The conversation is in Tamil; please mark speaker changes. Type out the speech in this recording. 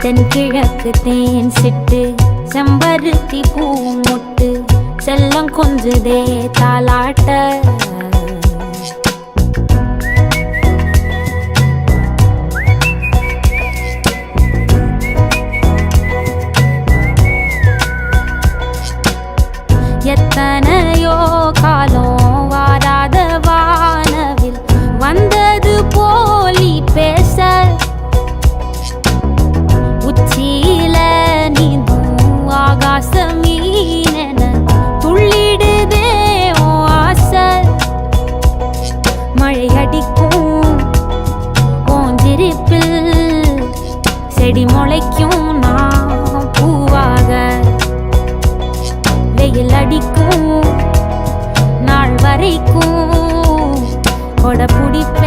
Speaker 1: தென்கிழக்கு தேன் சிட்டு செம்பருத்தி பூ முட்டு செல்லம் கொஞ்சுதே தாலாட்ட எத்தனையோ காலம் வாராத வானவில் வந்தது போலி பேச உச்சியில நீந்தும் ஆகாச மீனென துள்ளிடுதே ஆசை மழை அடிக்கும் ஓஞ்சிருப்பில் செடி முளைக்கும் நான் பூவாக வெயில் அடிக்கும் நாள் வரைக்கும் கொடை பிடிப்ப